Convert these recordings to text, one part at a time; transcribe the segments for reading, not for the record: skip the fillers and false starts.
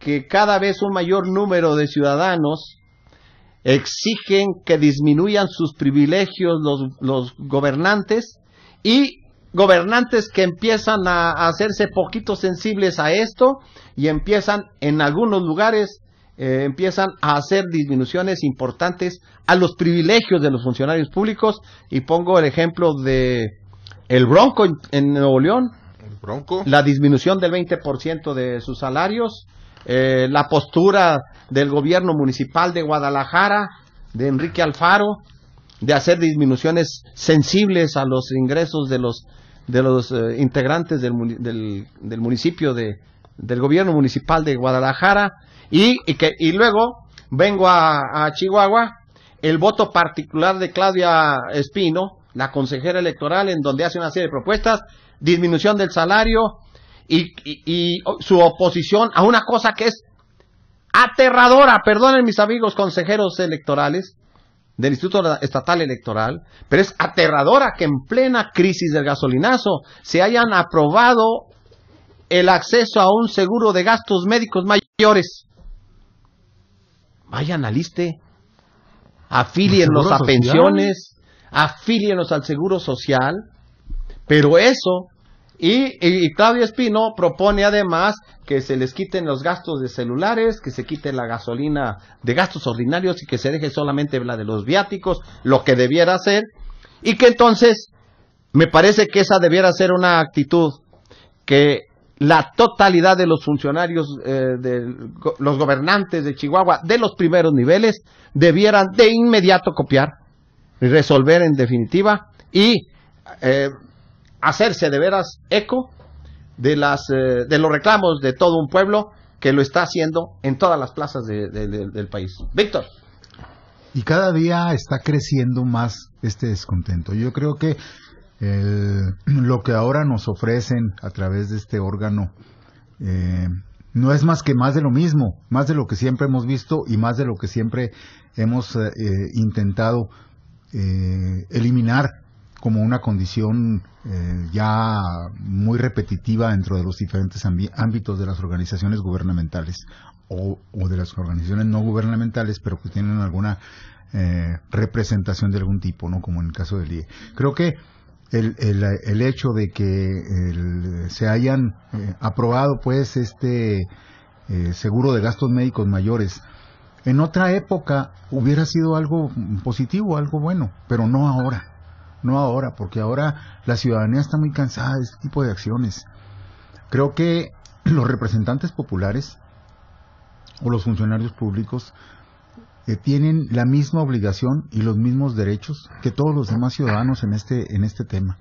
que cada vez un mayor número de ciudadanos exigen que disminuyan sus privilegios los gobernantes, y gobernantes que empiezan a hacerse poquito sensibles a esto y empiezan en algunos lugares empiezan a hacer disminuciones importantes a los privilegios de los funcionarios públicos. Y pongo el ejemplo de el Bronco en Nuevo León, el Bronco, la disminución del 20% de sus salarios, la postura del gobierno municipal de Guadalajara, de Enrique Alfaro, de hacer disminuciones sensibles a los ingresos de los integrantes del municipio del gobierno municipal de Guadalajara. Y luego vengo a Chihuahua, el voto particular de Claudia Espino, la consejera electoral, en donde hace una serie de propuestas, disminución del salario y su oposición a una cosa que es aterradora. Perdonen mis amigos consejeros electorales del Instituto Estatal Electoral, pero es aterradora que en plena crisis del gasolinazo se hayan aprobado el acceso a un seguro de gastos médicos mayores. Vayan al ISSSTE, afílienos a pensiones, afílienos al seguro social, pero eso, y Claudia Espino propone además que se les quiten los gastos de celulares, que se quite la gasolina de gastos ordinarios y que se deje solamente la de los viáticos, lo que debiera hacer, y que entonces me parece que esa debiera ser una actitud que la totalidad de los funcionarios, los gobernantes de Chihuahua, de los primeros niveles, debieran de inmediato copiar y resolver en definitiva y hacerse de veras eco de los reclamos de todo un pueblo que lo está haciendo en todas las plazas del país. Víctor. Y cada día está creciendo más este descontento. Yo creo que lo que ahora nos ofrecen a través de este órgano no es más que más de lo mismo, más de lo que siempre hemos visto y más de lo que siempre hemos intentado eliminar como una condición ya muy repetitiva dentro de los diferentes ámbitos de las organizaciones gubernamentales o de las organizaciones no gubernamentales, pero que tienen alguna representación de algún tipo, ¿no? Como en el caso del IE. Creo que el hecho de que se hayan aprobado pues este seguro de gastos médicos mayores en otra época hubiera sido algo positivo, algo bueno, pero no ahora, porque ahora la ciudadanía está muy cansada de este tipo de acciones. Creo que los representantes populares o los funcionarios públicos tienen la misma obligación y los mismos derechos que todos los demás ciudadanos en este tema.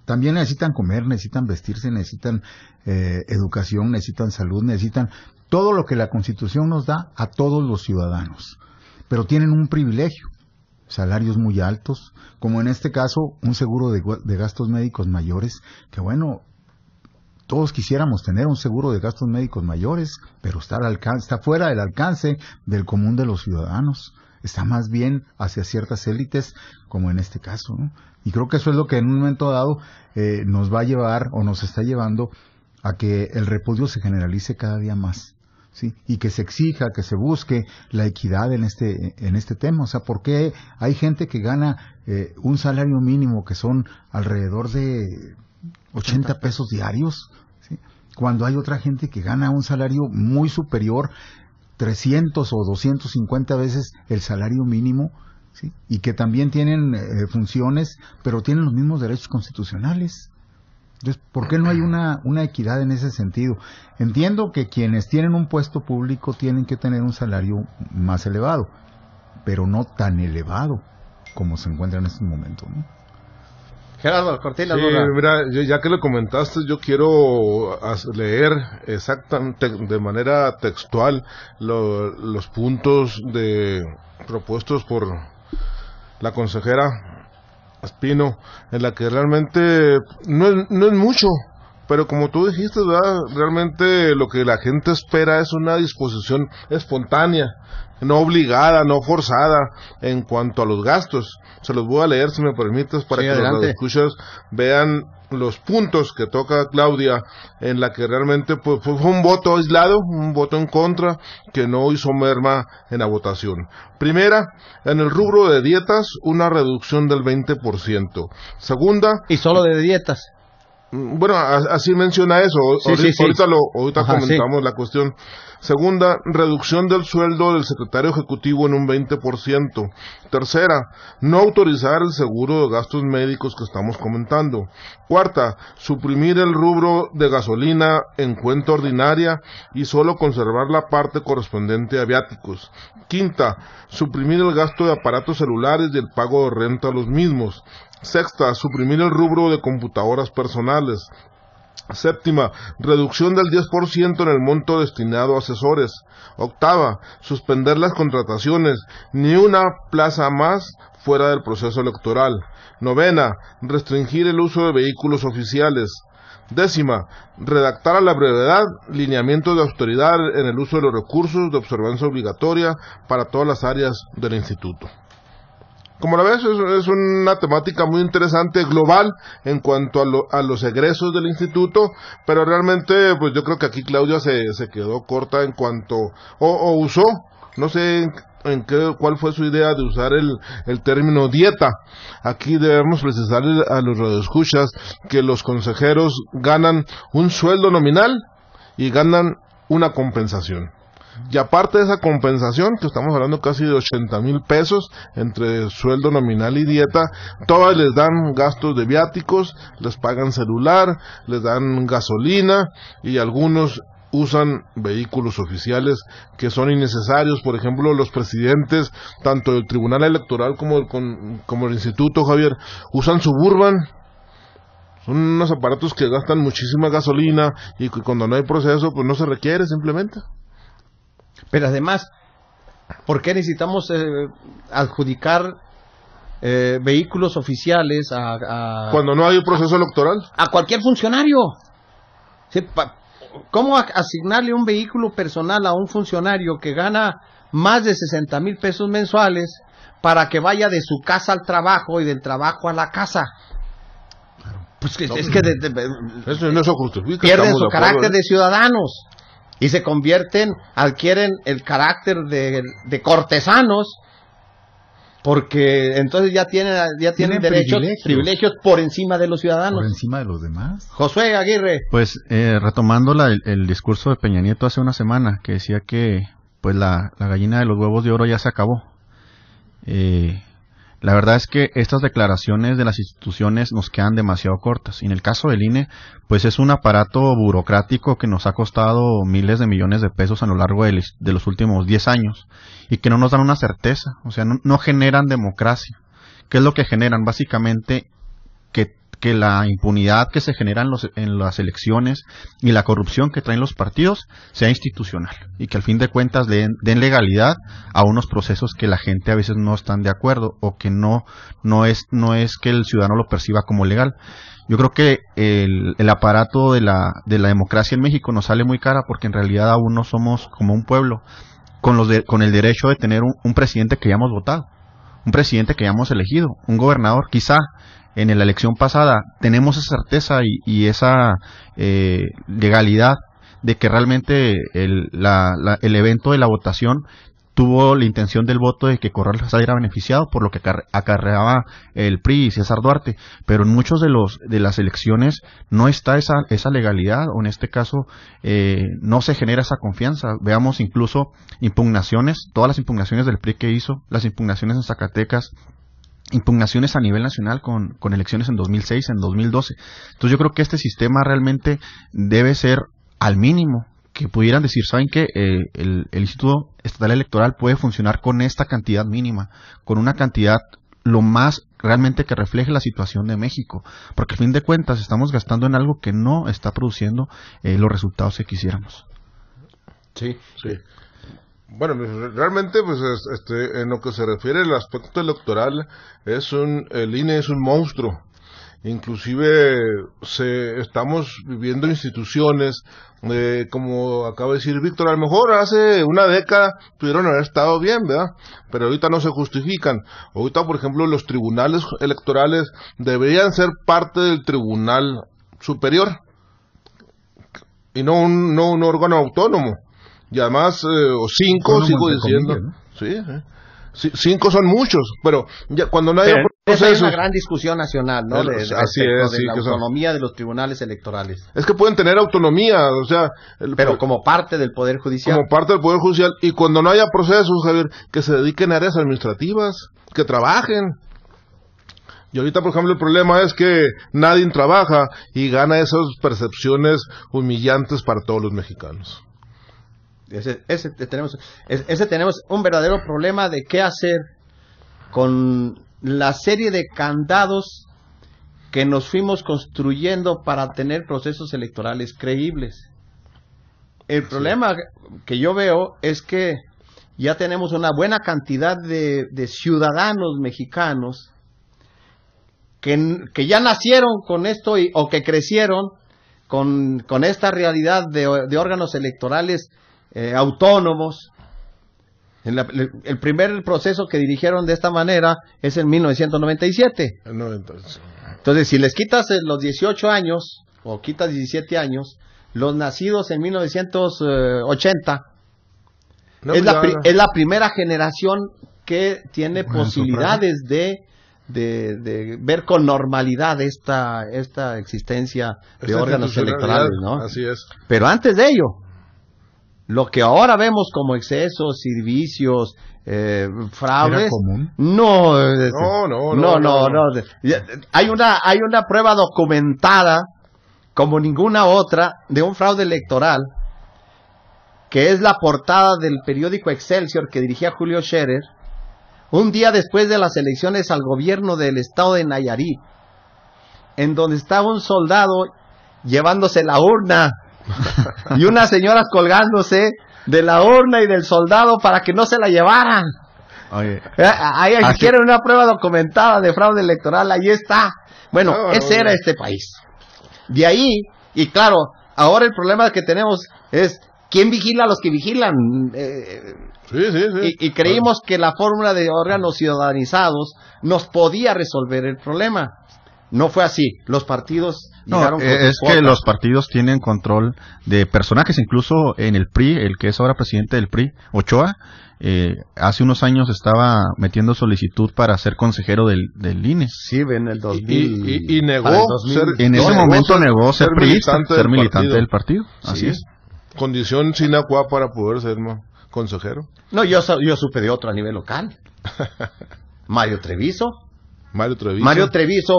También necesitan comer, necesitan vestirse, necesitan educación, necesitan salud, necesitan todo lo que la Constitución nos da a todos los ciudadanos. Pero tienen un privilegio, salarios muy altos, como en este caso un seguro de gastos médicos mayores, que bueno, todos quisiéramos tener un seguro de gastos médicos mayores, pero está fuera del alcance del común de los ciudadanos. Está más bien hacia ciertas élites, como en este caso, ¿no? Y creo que eso es lo que en un momento dado nos va a llevar, o nos está llevando, a que el repudio se generalice cada día más, ¿sí? Y que se exija, que se busque la equidad en este tema. O sea, ¿por qué hay gente que gana un salario mínimo que son alrededor de 80 pesos diarios, ¿sí? Cuando hay otra gente que gana un salario muy superior, 300 o 250 veces el salario mínimo, ¿sí? Y que también tienen funciones, pero tienen los mismos derechos constitucionales? Entonces, ¿por qué no hay una equidad en ese sentido? Entiendo que quienes tienen un puesto público tienen que tener un salario más elevado, pero no tan elevado como se encuentra en este momento, ¿no? Gerardo Cortina. Sí, mira, ya que lo comentaste, yo quiero leer exactamente de manera textual los puntos propuestos por la consejera Espino, en la que realmente no es mucho, pero como tú dijiste, ¿verdad? Realmente lo que la gente espera es una disposición espontánea, no obligada, no forzada en cuanto a los gastos. Se los voy a leer, si me permites, para que los escuchas vean los puntos que toca Claudia, en la que realmente pues, fue un voto aislado, un voto en contra, que no hizo merma en la votación. Primera, en el rubro de dietas, una reducción del 20%. Segunda... ¿Y solo de dietas? Bueno, así menciona eso. Ahorita comentamos la cuestión. Segunda, reducción del sueldo del secretario ejecutivo en un 20%. Tercera, no autorizar el seguro de gastos médicos que estamos comentando. Cuarta, suprimir el rubro de gasolina en cuenta ordinaria y solo conservar la parte correspondiente a viáticos. Quinta, suprimir el gasto de aparatos celulares y el pago de renta a los mismos. Sexta, suprimir el rubro de computadoras personales. Séptima, reducción del 10% en el monto destinado a asesores. Octava, suspender las contrataciones, ni una plaza más fuera del proceso electoral. Novena, restringir el uso de vehículos oficiales. Décima, redactar a la brevedad lineamientos de austeridad en el uso de los recursos de observancia obligatoria para todas las áreas del instituto. Como la ves, es una temática muy interesante, global, en cuanto a los egresos del instituto, pero realmente, pues yo creo que aquí Claudia se quedó corta en cuanto, o usó, no sé cuál fue su idea de usar el término dieta. Aquí debemos precisarle a los radioescuchas que los consejeros ganan un sueldo nominal y ganan una compensación. Y aparte de esa compensación, que estamos hablando casi de 80,000 pesos entre sueldo nominal y dieta, todas les dan gastos de viáticos, les pagan celular, les dan gasolina y algunos usan vehículos oficiales que son innecesarios. Por ejemplo, los presidentes, tanto del Tribunal Electoral como el Instituto, Javier, usan Suburban. Son unos aparatos que gastan muchísima gasolina y que cuando no hay proceso, pues no se requiere simplemente. Pero además, ¿por qué necesitamos adjudicar vehículos oficiales cuando no hay un proceso electoral? A cualquier funcionario. ¿Sí? ¿Cómo asignarle un vehículo personal a un funcionario que gana más de 60,000 pesos mensuales para que vaya de su casa al trabajo y del trabajo a la casa? Pues que, es que eso no se justifica. Pierden su carácter de ciudadanos y se adquieren el carácter de cortesanos, porque entonces ya tienen derechos, privilegios por encima de los ciudadanos. Por encima de los demás. Josué Aguirre. Pues retomando el discurso de Peña Nieto hace una semana, que decía que pues la gallina de los huevos de oro ya se acabó. La verdad es que estas declaraciones de las instituciones nos quedan demasiado cortas. Y en el caso del INE, pues es un aparato burocrático que nos ha costado miles de millones de pesos a lo largo de los últimos 10 años y que no nos dan una certeza, o sea, no generan democracia. ¿Qué es lo que generan? Básicamente que la impunidad que se genera en las elecciones y la corrupción que traen los partidos sea institucional y que al fin de cuentas den legalidad a unos procesos que la gente a veces no están de acuerdo o que no es que el ciudadano lo perciba como legal. Yo creo que el aparato de la democracia en México nos sale muy cara porque en realidad aún no somos como un pueblo con el derecho de tener un presidente que hayamos votado, un presidente que hayamos elegido, un gobernador. Quizá en la elección pasada tenemos esa certeza y esa legalidad de que realmente el evento de la votación tuvo la intención del voto de que Corral saliera beneficiado por lo que acarreaba el PRI y César Duarte, pero en muchos de las elecciones no está esa legalidad, o en este caso no se genera esa confianza. Veamos incluso impugnaciones, todas las impugnaciones del PRI que hizo, las impugnaciones en Zacatecas, impugnaciones a nivel nacional con elecciones en 2006, en 2012. Entonces yo creo que este sistema realmente debe ser al mínimo, que pudieran decir, ¿saben qué? El Instituto Estatal Electoral puede funcionar con esta cantidad mínima, con una cantidad lo más realmente que refleje la situación de México, porque al fin de cuentas estamos gastando en algo que no está produciendo los resultados que quisiéramos. Sí. Bueno, realmente, pues, en lo que se refiere al aspecto electoral, el INE es un monstruo. Inclusive estamos viviendo instituciones, como acaba de decir Víctor, a lo mejor hace una década pudieron haber estado bien, ¿verdad? Pero ahorita no se justifican. Ahorita, por ejemplo, los tribunales electorales deberían ser parte del tribunal superior y no un órgano autónomo. Y además, o 5, sigo diciendo. ¿No? Sí, 5 son muchos, pero ya cuando no haya procesos... Esa es una gran discusión nacional, ¿no? Así es, de la autonomía de los tribunales electorales. Es que pueden tener autonomía, o sea... Pero como parte del Poder Judicial. Como parte del Poder Judicial, y cuando no haya procesos, Javier, que se dediquen a áreas administrativas, que trabajen. Y ahorita, por ejemplo, el problema es que nadie trabaja y gana esas percepciones humillantes para todos los mexicanos. Ese tenemos un verdadero problema de qué hacer con la serie de candados que nos fuimos construyendo para tener procesos electorales creíbles. El problema que yo veo es que ya tenemos una buena cantidad de ciudadanos mexicanos que ya nacieron con esto o que crecieron con esta realidad de órganos electorales autónomos. El primer proceso que dirigieron de esta manera es en 1997. Entonces, si les quitas los 18 años o quitas 17 años, los nacidos en 1980 es la primera generación que tiene posibilidades de ver con normalidad esta existencia de órganos electorales, ¿no? Así es. Pero antes de ello, lo que ahora vemos como excesos y vicios, fraudes, no. Hay una prueba documentada como ninguna otra de un fraude electoral, que es la portada del periódico Excelsior que dirigía Julio Scherer, un día después de las elecciones al gobierno del estado de Nayarit, en donde estaba un soldado llevándose la urna y unas señoras colgándose de la urna y del soldado para que no se la llevaran. Ahí si quieren una prueba documentada de fraude electoral, ahí está. Bueno, ese era este país. De ahí, y claro, ahora el problema que tenemos es ¿quién vigila a los que vigilan? Y creímos que la fórmula de órganos ciudadanizados nos podía resolver el problema. No fue así. Los partidos llegaron con es que los partidos tienen control de personajes, incluso en el PRI, el que es ahora presidente del PRI, Ochoa, hace unos años estaba metiendo solicitud para ser consejero del INE. Sí, en el 2000. Y negó en ese momento negó ser priista, ser militante del partido. Así es. Condición sine qua para poder ser consejero. No, yo supe de otro a nivel local. Mario Treviso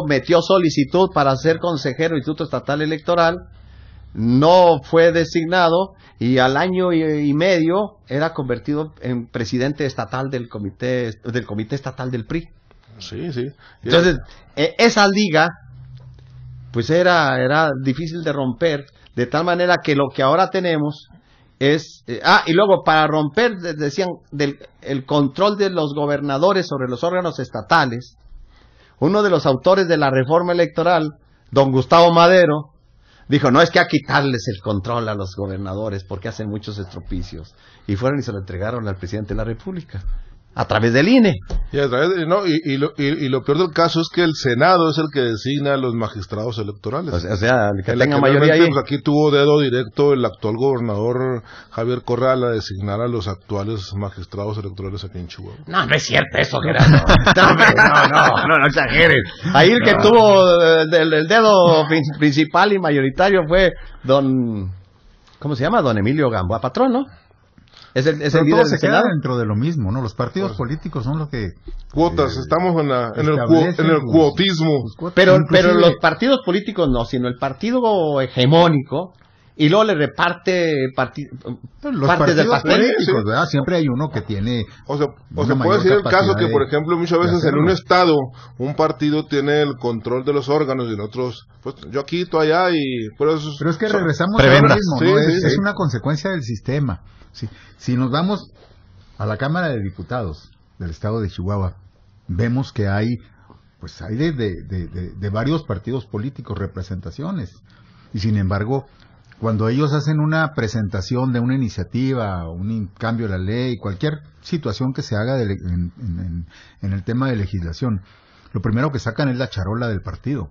metió solicitud para ser consejero del Instituto Estatal Electoral, no fue designado y al año y medio era convertido en presidente estatal del comité estatal del PRI. Sí. Entonces, esa liga pues era difícil de romper, de tal manera que lo que ahora tenemos es... y luego para romper, decían, el control de los gobernadores sobre los órganos estatales, uno de los autores de la reforma electoral, don Gustavo Madero, dijo, no, es que a quitarles el control a los gobernadores porque hacen muchos estropicios. Y fueron y se lo entregaron al presidente de la República, a través del INE. Y lo peor del caso es que el Senado es el que designa a los magistrados electorales. O sea, el que tenga mayoría ahí. Pues aquí tuvo dedo directo el actual gobernador Javier Corral a designar a los actuales magistrados electorales aquí en Chihuahua. No es cierto eso, Gerardo. No exageres. Ahí el que tuvo el dedo principal y mayoritario fue ¿cómo se llama? Don Emilio Gamboa Patrón, ¿no? Es el líder se queda dentro de lo mismo, ¿no? Los partidos políticos son los que... Cuotas, estamos en el cuotismo. Pero los partidos políticos no, sino el partido hegemónico, y luego le reparte partes del pastel. Políticos, ¿verdad? Siempre hay uno que tiene... O se puede decir el caso que, por ejemplo, muchas veces en un estado, un partido tiene el control de los órganos y en otros, pues yo quito allá y... Pero es que regresamos a lo mismo, ¿no? Es una consecuencia del sistema. Sí. Si nos vamos a la Cámara de Diputados del estado de Chihuahua, vemos que hay pues hay de varios partidos políticos representaciones. Y sin embargo, cuando ellos hacen una presentación de una iniciativa, un cambio de la ley, cualquier situación que se haga en el tema de legislación, lo primero que sacan es la charola del partido.